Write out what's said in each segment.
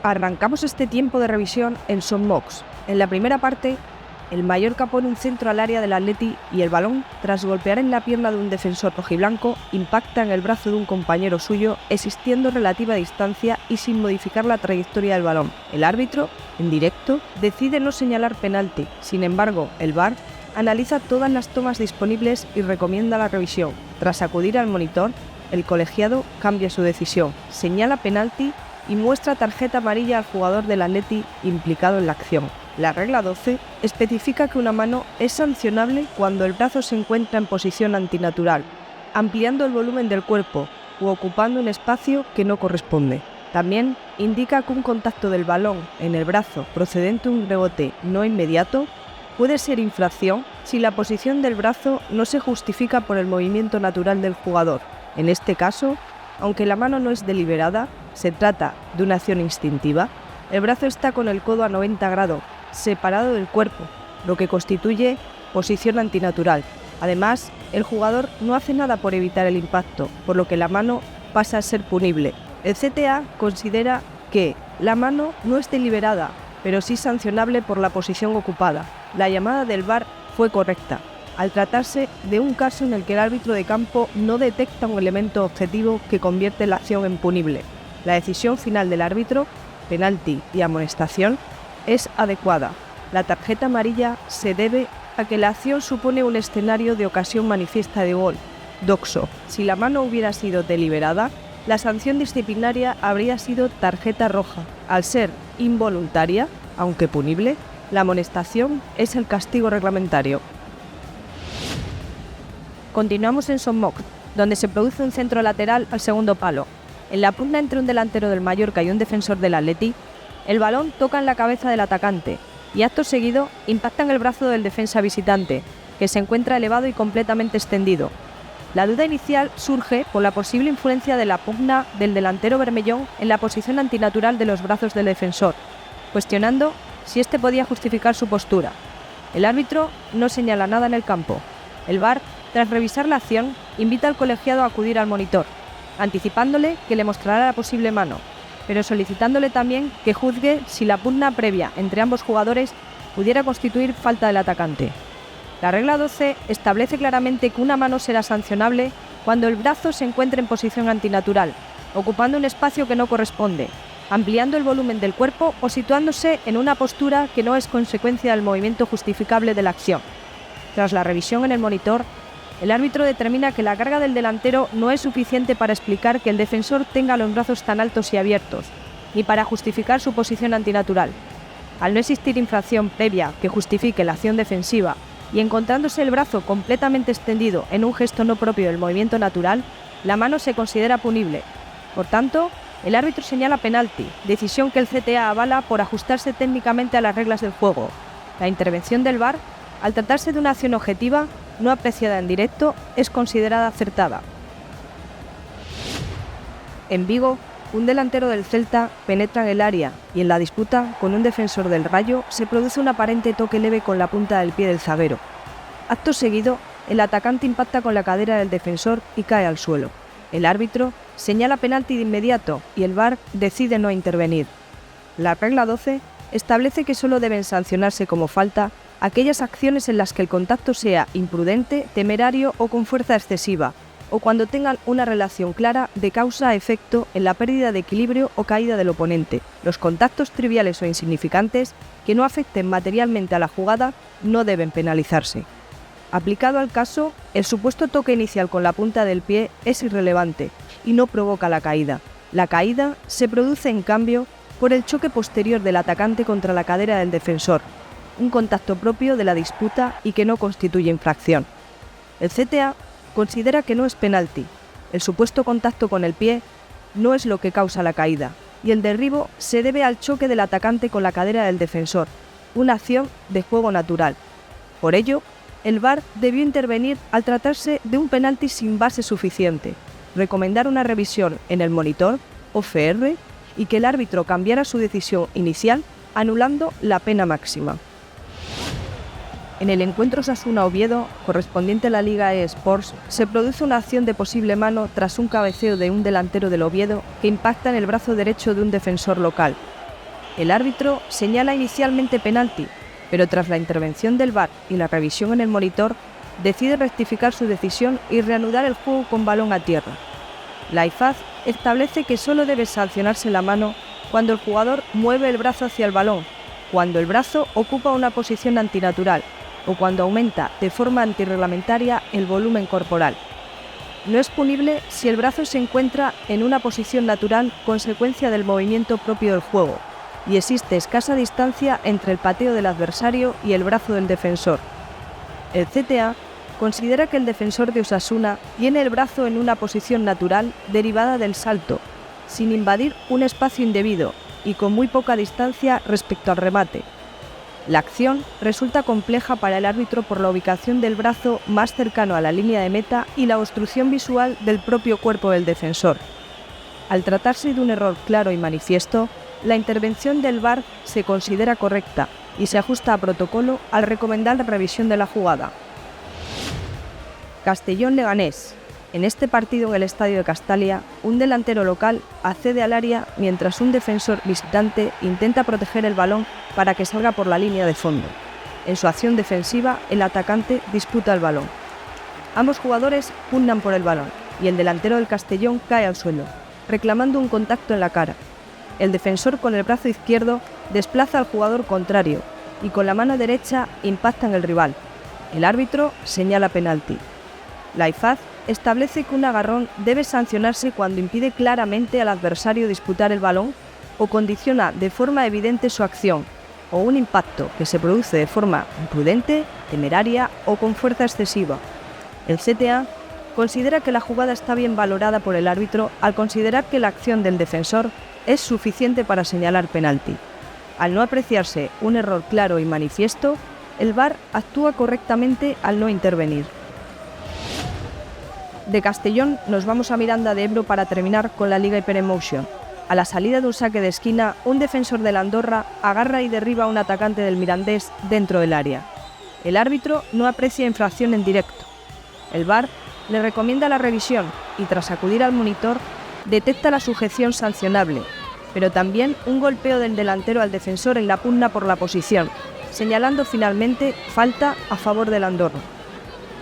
Arrancamos este tiempo de revisión en Son Mox. En la primera parte, el Mallorca pone un centro al área del Atleti y el balón, tras golpear en la pierna de un defensor rojiblanco, impacta en el brazo de un compañero suyo, existiendo relativa distancia y sin modificar la trayectoria del balón. El árbitro, en directo, decide no señalar penalti. Sin embargo, el VAR analiza todas las tomas disponibles y recomienda la revisión. Tras acudir al monitor, el colegiado cambia su decisión, señala penalti y muestra tarjeta amarilla al jugador del Atleti implicado en la acción. La regla 12 especifica que una mano es sancionable cuando el brazo se encuentra en posición antinatural, ampliando el volumen del cuerpo u ocupando un espacio que no corresponde. También indica que un contacto del balón en el brazo procedente de un rebote no inmediato puede ser infracción si la posición del brazo no se justifica por el movimiento natural del jugador. En este caso, aunque la mano no es deliberada, se trata de una acción instintiva, el brazo está con el codo a 90 grados, separado del cuerpo, lo que constituye posición antinatural. Además, el jugador no hace nada por evitar el impacto, por lo que la mano pasa a ser punible. El CTA considera que la mano no es deliberada, pero sí sancionable por la posición ocupada. La llamada del VAR fue correcta, al tratarse de un caso en el que el árbitro de campo no detecta un elemento objetivo que convierte la acción en punible. La decisión final del árbitro, penalti y amonestación, es adecuada. La tarjeta amarilla se debe a que la acción supone un escenario de ocasión manifiesta de gol, doxo. Si la mano hubiera sido deliberada, la sanción disciplinaria habría sido tarjeta roja. Al ser involuntaria, aunque punible, la amonestación es el castigo reglamentario. Continuamos en Son Mox, donde se produce un centro lateral al segundo palo. En la pugna entre un delantero del Mallorca y un defensor del Atleti, el balón toca en la cabeza del atacante y acto seguido impacta en el brazo del defensa visitante, que se encuentra elevado y completamente extendido. La duda inicial surge por la posible influencia de la pugna del delantero bermellón en la posición antinatural de los brazos del defensor, cuestionando si éste podía justificar su postura. El árbitro no señala nada en el campo. El VAR, tras revisar la acción, invita al colegiado a acudir al monitor, anticipándole que le mostrará la posible mano, pero solicitándole también que juzgue si la pugna previa entre ambos jugadores pudiera constituir falta del atacante. La regla 12 establece claramente que una mano será sancionable cuando el brazo se encuentre en posición antinatural, ocupando un espacio que no corresponde, ampliando el volumen del cuerpo o situándose en una postura que no es consecuencia del movimiento justificable de la acción. Tras la revisión en el monitor, el árbitro determina que la carga del delantero no es suficiente para explicar que el defensor tenga los brazos tan altos y abiertos, ni para justificar su posición antinatural. Al no existir infracción previa que justifique la acción defensiva y encontrándose el brazo completamente extendido en un gesto no propio del movimiento natural, la mano se considera punible. Por tanto, el árbitro señala penalti, decisión que el CTA avala por ajustarse técnicamente a las reglas del juego. La intervención del VAR, al tratarse de una acción objetiva, no apreciada en directo, es considerada acertada. En Vigo, un delantero del Celta penetra en el área y en la disputa con un defensor del Rayo se produce un aparente toque leve con la punta del pie del zaguero. Acto seguido, el atacante impacta con la cadera del defensor y cae al suelo. El árbitro señala penalti de inmediato y el VAR decide no intervenir. La regla 12 establece que solo deben sancionarse como falta aquellas acciones en las que el contacto sea imprudente, temerario o con fuerza excesiva, o cuando tengan una relación clara de causa-efecto en la pérdida de equilibrio o caída del oponente. Los contactos triviales o insignificantes que no afecten materialmente a la jugada no deben penalizarse. Aplicado al caso, el supuesto toque inicial con la punta del pie es irrelevante y no provoca la caída. La caída se produce, en cambio, por el choque posterior del atacante contra la cadera del defensor, un contacto propio de la disputa y que no constituye infracción. El CTA considera que no es penalti. El supuesto contacto con el pie no es lo que causa la caída, y el derribo se debe al choque del atacante con la cadera del defensor, una acción de juego natural. Por ello, el VAR debió intervenir al tratarse de un penalti sin base suficiente, recomendar una revisión en el monitor, OFR, y que el árbitro cambiara su decisión inicial anulando la pena máxima. En el encuentro Osasuna-Oviedo, correspondiente a la Liga eSports, se produce una acción de posible mano tras un cabeceo de un delantero del Oviedo que impacta en el brazo derecho de un defensor local. El árbitro señala inicialmente penalti, pero tras la intervención del VAR y la revisión en el monitor, decide rectificar su decisión y reanudar el juego con balón a tierra. La IFAZ establece que solo debe sancionarse la mano cuando el jugador mueve el brazo hacia el balón, cuando el brazo ocupa una posición antinatural o cuando aumenta de forma antirreglamentaria el volumen corporal. No es punible si el brazo se encuentra en una posición natural consecuencia del movimiento propio del juego y existe escasa distancia entre el pateo del adversario y el brazo del defensor. El CTA considera que el defensor de Osasuna tiene el brazo en una posición natural derivada del salto, sin invadir un espacio indebido y con muy poca distancia respecto al remate. La acción resulta compleja para el árbitro por la ubicación del brazo más cercano a la línea de meta y la obstrucción visual del propio cuerpo del defensor. Al tratarse de un error claro y manifiesto, la intervención del VAR se considera correcta y se ajusta a protocolo al recomendar la revisión de la jugada. Castellón-Leganés. En este partido en el estadio de Castalia, un delantero local accede al área mientras un defensor visitante intenta proteger el balón para que salga por la línea de fondo. En su acción defensiva, el atacante disputa el balón. Ambos jugadores pugnan por el balón y el delantero del Castellón cae al suelo, reclamando un contacto en la cara. El defensor con el brazo izquierdo desplaza al jugador contrario y con la mano derecha impacta en el rival. El árbitro señala penalti. La IFAZ establece que un agarrón debe sancionarse cuando impide claramente al adversario disputar el balón o condiciona de forma evidente su acción, o un impacto que se produce de forma imprudente, temeraria o con fuerza excesiva. El CTA considera que la jugada está bien valorada por el árbitro al considerar que la acción del defensor es suficiente para señalar penalti. Al no apreciarse un error claro y manifiesto, el VAR actúa correctamente al no intervenir. De Castellón nos vamos a Miranda de Ebro para terminar con la Liga Hyperemotion. A la salida de un saque de esquina, un defensor de la Andorra agarra y derriba a un atacante del Mirandés dentro del área. El árbitro no aprecia infracción en directo. El VAR le recomienda la revisión y tras acudir al monitor, detecta la sujeción sancionable, pero también un golpeo del delantero al defensor en la pugna por la posición, señalando finalmente falta a favor del Andorra.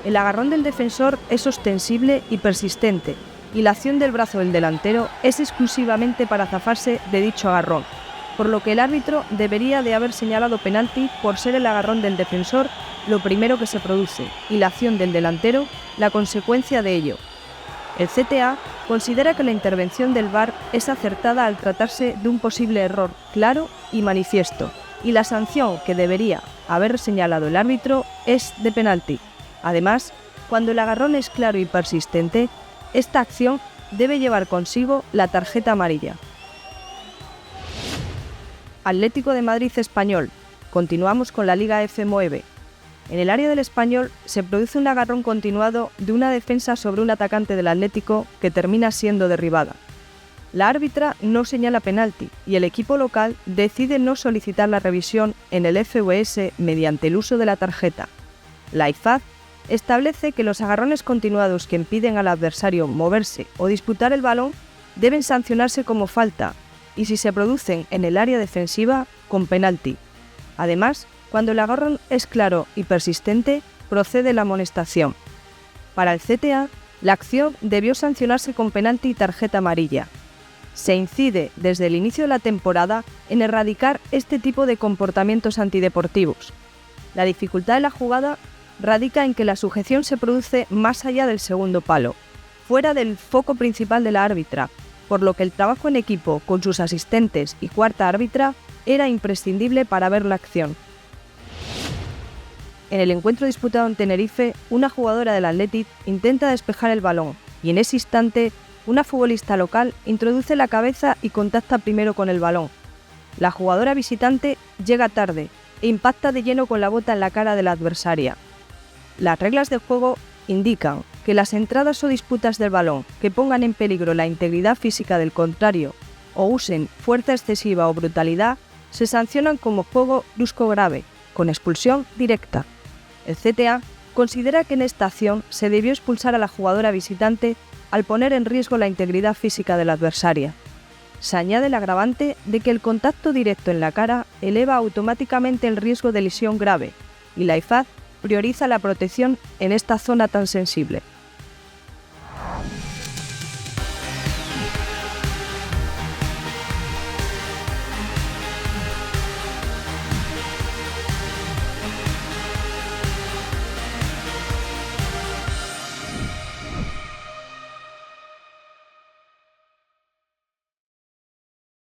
El agarrón del defensor es ostensible y persistente, y la acción del brazo del delantero es exclusivamente para zafarse de dicho agarrón, por lo que el árbitro debería de haber señalado penalti por ser el agarrón del defensor lo primero que se produce, y la acción del delantero la consecuencia de ello. El CTA considera que la intervención del VAR es acertada al tratarse de un posible error claro y manifiesto, y la sanción que debería haber señalado el árbitro es de penalti. Además, cuando el agarrón es claro y persistente, esta acción debe llevar consigo la tarjeta amarilla. Atlético de Madrid Español. Continuamos con la Liga F9. En el área del Español se produce un agarrón continuado de una defensa sobre un atacante del Atlético que termina siendo derribada. La árbitra no señala penalti y el equipo local decide no solicitar la revisión en el FVS mediante el uso de la tarjeta. La IFAZ establece que los agarrones continuados que impiden al adversario moverse o disputar el balón deben sancionarse como falta y si se producen en el área defensiva, con penalti. Además, cuando el agarrón es claro y persistente, procede la amonestación. Para el CTA, la acción debió sancionarse con penalti y tarjeta amarilla. Se incide desde el inicio de la temporada en erradicar este tipo de comportamientos antideportivos. La dificultad de la jugada radica en que la sujeción se produce más allá del segundo palo, fuera del foco principal de la árbitra, por lo que el trabajo en equipo con sus asistentes y cuarta árbitra era imprescindible para ver la acción. En el encuentro disputado en Tenerife, una jugadora del Athletic intenta despejar el balón y en ese instante una futbolista local introduce la cabeza y contacta primero con el balón. La jugadora visitante llega tarde e impacta de lleno con la bota en la cara de la adversaria. Las reglas del juego indican que las entradas o disputas del balón que pongan en peligro la integridad física del contrario o usen fuerza excesiva o brutalidad se sancionan como juego brusco grave, con expulsión directa. El CTA considera que en esta acción se debió expulsar a la jugadora visitante al poner en riesgo la integridad física de la adversaria. Se añade el agravante de que el contacto directo en la cara eleva automáticamente el riesgo de lesión grave, y la IFAD prioriza la protección en esta zona tan sensible.